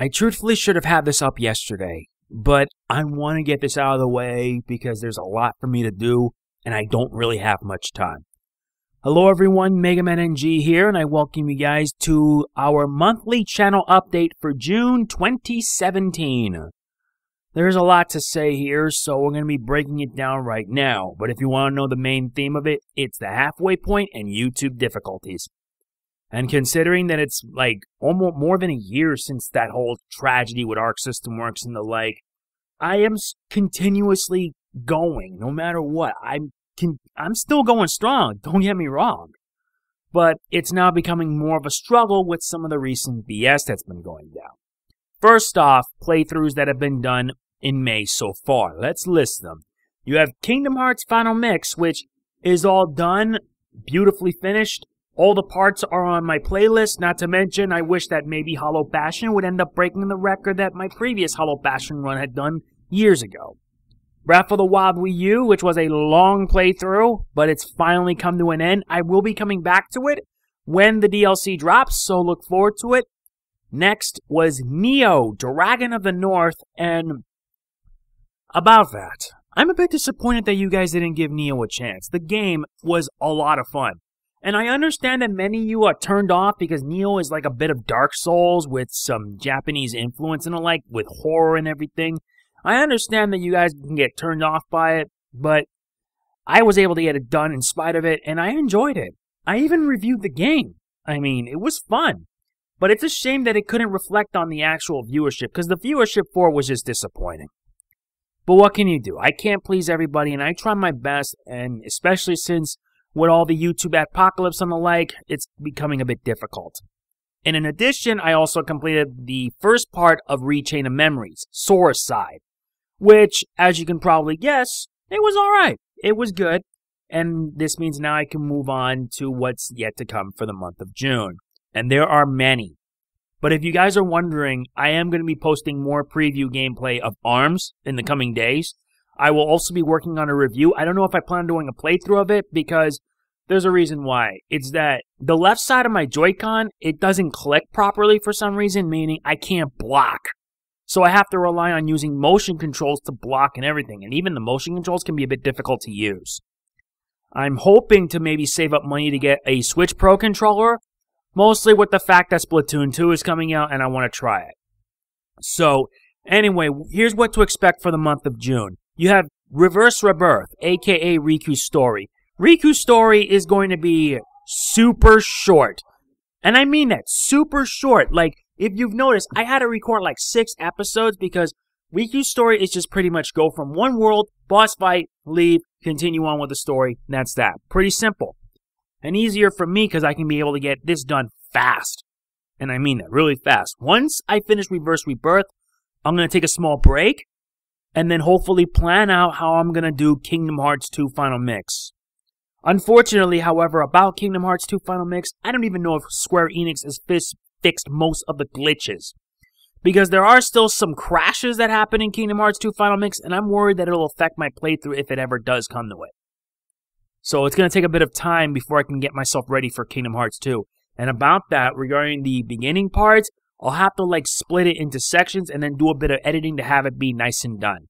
I truthfully should have had this up yesterday, but I want to get this out of the way because there's a lot for me to do, and I don't really have much time. Hello everyone, Mega Man NG here, and I welcome you guys to our monthly channel update for June 2017. There's a lot to say here, so we're going to be breaking it down right now, but if you want to know the main theme of it, it's the halfway point and YouTube difficulties. And considering that it's like almost more than a year since that whole tragedy with Arc System Works and the like, I am continuously going, no matter what. I'm still going strong, don't get me wrong. But it's now becoming more of a struggle with some of the recent BS that's been going down. First off, playthroughs that have been done in May so far. Let's list them. You have Kingdom Hearts Final Mix, which is all done, beautifully finished. All the parts are on my playlist, not to mention I wish that maybe Hollow Bastion would end up breaking the record that my previous Hollow Bastion run had done years ago. Breath of the Wild Wii U, which was a long playthrough, but it's finally come to an end. I will be coming back to it when the DLC drops, so look forward to it. Next was Nioh Dragon of the North, and about that, I'm a bit disappointed that you guys didn't give Nioh a chance. The game was a lot of fun. And I understand that many of you are turned off because Nioh is like a bit of Dark Souls with some Japanese influence and the like, with horror and everything. I understand that you guys can get turned off by it, but I was able to get it done in spite of it, and I enjoyed it. I even reviewed the game. I mean, it was fun. But it's a shame that it couldn't reflect on the actual viewership, because the viewership for it was just disappointing. But what can you do? I can't please everybody, and I try my best, and especially since with all the YouTube apocalypse and the like, it's becoming a bit difficult. And in addition, I also completed the first part of Rechain of Memories, Sora's side, which, as you can probably guess, it was alright. It was good, and this means now I can move on to what's yet to come for the month of June. And there are many. But if you guys are wondering, I am going to be posting more preview gameplay of ARMS in the coming days. I will also be working on a review. I don't know if I plan on doing a playthrough of it because there's a reason why. It's that the left side of my Joy-Con, it doesn't click properly for some reason, meaning I can't block. So I have to rely on using motion controls to block and everything, and even the motion controls can be a bit difficult to use. I'm hoping to maybe save up money to get a Switch Pro controller, mostly with the fact that Splatoon 2 is coming out and I want to try it. So, anyway, here's what to expect for the month of June. You have Reverse Rebirth, aka Riku's Story. Riku's Story is going to be super short. And I mean that, super short. Like, if you've noticed, I had to record like 6 episodes because Riku's Story is just pretty much go from one world, boss fight, leave, continue on with the story, and that's that. Pretty simple. And easier for me because I can be able to get this done fast. And I mean that, really fast. Once I finish Reverse Rebirth, I'm going to take a small break, and then hopefully plan out how I'm going to do Kingdom Hearts 2 Final Mix. Unfortunately, however, about Kingdom Hearts 2 Final Mix, I don't even know if Square Enix has fixed most of the glitches. Because there are still some crashes that happen in Kingdom Hearts 2 Final Mix, and I'm worried that it'll affect my playthrough if it ever does come to it. So it's going to take a bit of time before I can get myself ready for Kingdom Hearts 2. And about that, regarding the beginning parts, I'll have to like split it into sections and then do a bit of editing to have it be nice and done.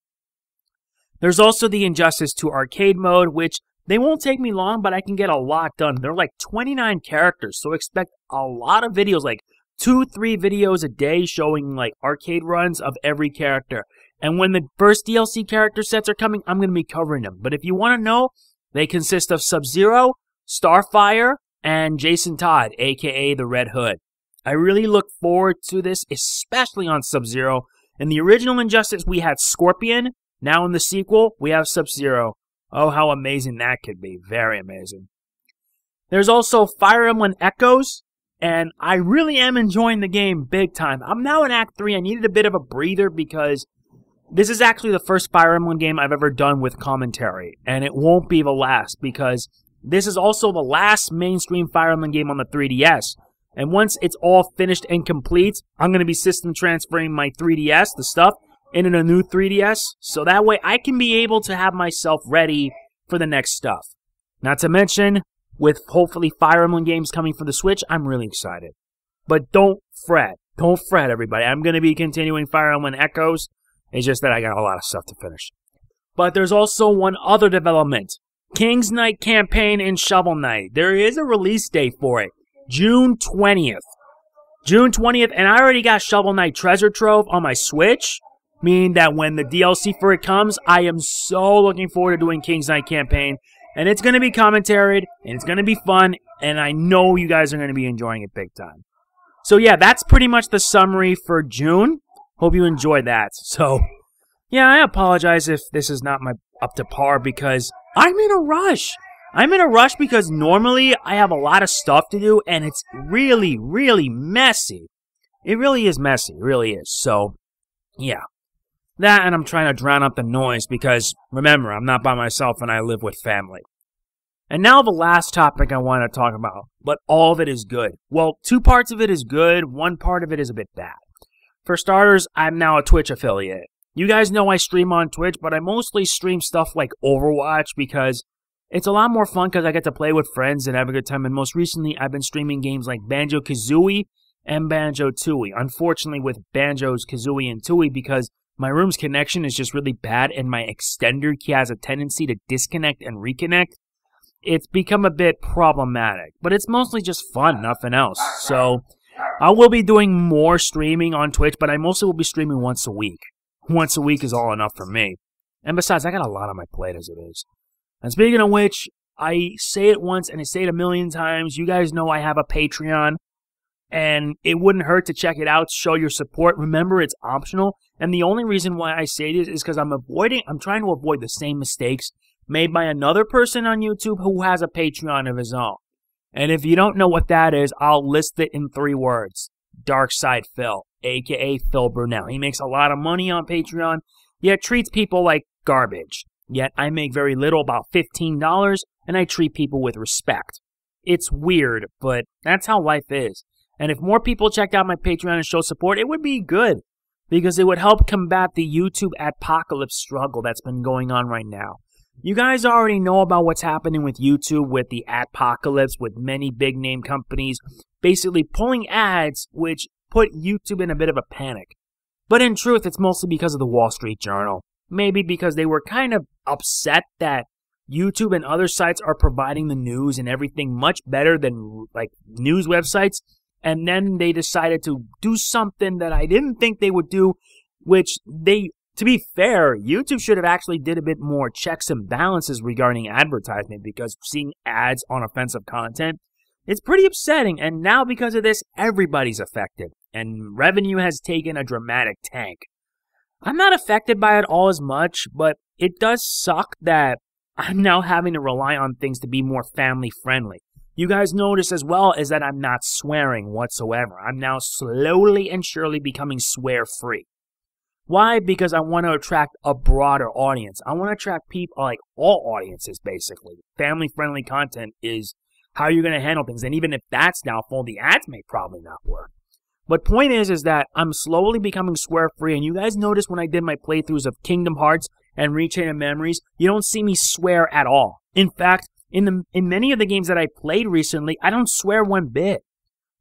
There's also the Injustice 2 arcade mode, which they won't take me long, but I can get a lot done. There are like 29 characters, so expect a lot of videos, like 2-3 videos a day showing like arcade runs of every character. And when the first DLC character sets are coming, I'm going to be covering them. But if you want to know, they consist of Sub-Zero, Starfire, and Jason Todd, aka the Red Hood. I really look forward to this, especially on Sub-Zero. In the original Injustice, we had Scorpion. Now in the sequel, we have Sub-Zero. Oh, how amazing that could be. Very amazing. There's also Fire Emblem Echoes, and I really am enjoying the game big time. I'm now in Act 3. I needed a bit of a breather because this is actually the first Fire Emblem game I've ever done with commentary, and it won't be the last because this is also the last mainstream Fire Emblem game on the 3DS. And once it's all finished and complete, I'm going to be system transferring my 3DS, the stuff, into a new 3DS, so that way I can be able to have myself ready for the next stuff. Not to mention, with hopefully Fire Emblem games coming for the Switch, I'm really excited. But don't fret. Don't fret, everybody. I'm going to be continuing Fire Emblem Echoes. It's just that I got a lot of stuff to finish. But there's also one other development. King's Knight campaign in Shovel Knight. There is a release date for it. June 20th. June 20th, and I already got Shovel Knight Treasure Trove on my Switch. Meaning that when the DLC for it comes, I am so looking forward to doing King's Knight campaign. And it's going to be commentaried, and it's going to be fun, and I know you guys are going to be enjoying it big time. So yeah, that's pretty much the summary for June. Hope you enjoyed that. So, yeah, I apologize if this is not my up to par because I'm in a rush. I'm in a rush because normally I have a lot of stuff to do, and it's really, really messy. It really is messy. It really is. So, yeah. That, and I'm trying to drown out the noise because, remember, I'm not by myself and I live with family. And now the last topic I want to talk about, but all of it is good. Well, 2 parts of it is good, 1 part of it is a bit bad. For starters, I'm now a Twitch affiliate. You guys know I stream on Twitch, but I mostly stream stuff like Overwatch because it's a lot more fun because I get to play with friends and have a good time. And most recently, I've been streaming games like Banjo-Kazooie and Banjo-Tooie. Unfortunately, with Banjo-Kazooie and Tooie because my room's connection is just really bad, and my extender key has a tendency to disconnect and reconnect. It's become a bit problematic, but it's mostly just fun, nothing else. So, I will be doing more streaming on Twitch, but I mostly will be streaming once a week. Once a week is all enough for me. And besides, I got a lot on my plate as it is. And speaking of which, I say it once and I say it a million times. You guys know I have a Patreon. And it wouldn't hurt to check it out, show your support. Remember, it's optional. And the only reason why I say this is because I'm trying to avoid the same mistakes made by another person on YouTube who has a Patreon of his own. And if you don't know what that is, I'll list it in 3 words. Darkside Phil, a.k.a. Phil Brunel. He makes a lot of money on Patreon, yet treats people like garbage. Yet I make very little, about $15, and I treat people with respect. It's weird, but that's how life is. And if more people checked out my Patreon and showed support, it would be good. Because it would help combat the YouTube apocalypse struggle that's been going on right now. You guys already know about what's happening with YouTube with the apocalypse, with many big name companies basically pulling ads, which put YouTube in a bit of a panic. But in truth, it's mostly because of the Wall Street Journal. Maybe because they were kind of upset that YouTube and other sites are providing the news and everything much better than like news websites. And then they decided to do something that I didn't think they would do, which to be fair, YouTube should have actually did a bit more checks and balances regarding advertisement because seeing ads on offensive content, it's pretty upsetting. And now because of this, everybody's affected. And revenue has taken a dramatic tank. I'm not affected by it all as much, but it does suck that I'm now having to rely on things to be more family friendly. You guys notice as well is that I'm not swearing whatsoever. I'm now slowly and surely becoming swear-free. Why? Because I want to attract a broader audience. I want to attract people, like all audiences, basically. Family-friendly content is how you're going to handle things. And even if that's doubtful, the ads may probably not work. But point is that I'm slowly becoming swear-free. And you guys notice when I did my playthroughs of Kingdom Hearts and Rechain of Memories, you don't see me swear at all. In fact, in many of the games that I played recently, I don't swear one bit.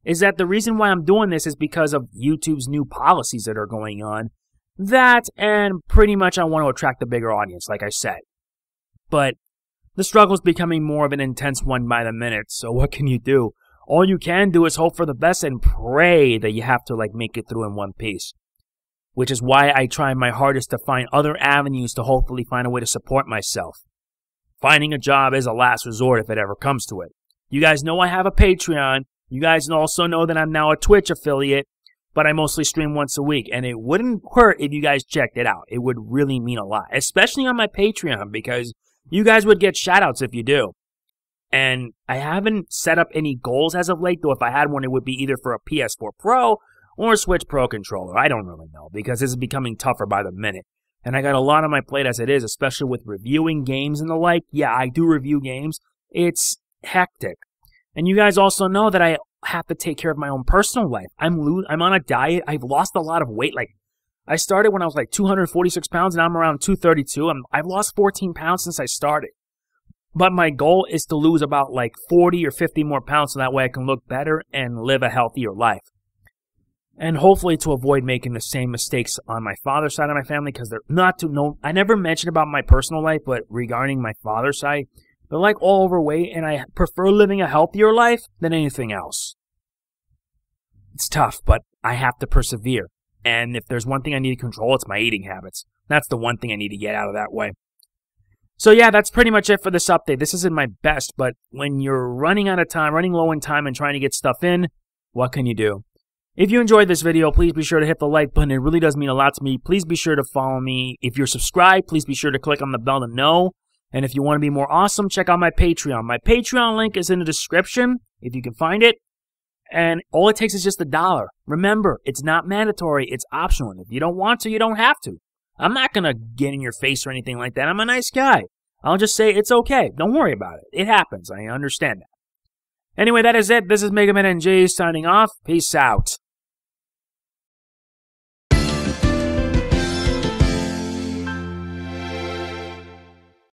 Is that the reason why I'm doing this is because of YouTube's new policies that are going on. That, and pretty much I want to attract a bigger audience, like I said. But the struggle's becoming more of an intense one by the minute, so what can you do? All you can do is hope for the best and pray that you have to make it through in one piece. Which is why I try my hardest to find other avenues to hopefully find a way to support myself. Finding a job is a last resort if it ever comes to it. You guys know I have a Patreon. You guys also know that I'm now a Twitch affiliate, but I mostly stream once a week. And it wouldn't hurt if you guys checked it out. It would really mean a lot, especially on my Patreon, because you guys would get shoutouts if you do. And I haven't set up any goals as of late, though if I had one, it would be either for a PS4 Pro or a Switch Pro controller. I don't really know, because this is becoming tougher by the minute. And I got a lot on my plate as it is, especially with reviewing games and the like. Yeah, I do review games. It's hectic. And you guys also know that I have to take care of my own personal life. I'm on a diet. I've lost a lot of weight. I started when I was 246 pounds, and I'm around 232. I've lost 14 pounds since I started. But my goal is to lose about 40 or 50 more pounds so that way I can look better and live a healthier life. And hopefully to avoid making the same mistakes on my father's side of my family, because they're I never mentioned about my personal life, but regarding my father's side, they're like all overweight, and I prefer living a healthier life than anything else. It's tough, but I have to persevere. And if there's one thing I need to control, it's my eating habits. That's the one thing I need to get out of that way. So yeah, that's pretty much it for this update. This isn't my best, but when you're running out of time, running low in time, and trying to get stuff in, what can you do? If you enjoyed this video, please be sure to hit the like button. It really does mean a lot to me. Please be sure to follow me. If you're subscribed, please be sure to click on the bell to know. And if you want to be more awesome, check out my Patreon. My Patreon link is in the description, if you can find it. And all it takes is just $1. Remember, it's not mandatory. It's optional. If you don't want to, you don't have to. I'm not going to get in your face or anything like that. I'm a nice guy. I'll just say it's okay. Don't worry about it. It happens. I understand that. Anyway, that is it. This is Mega Man NG signing off. Peace out.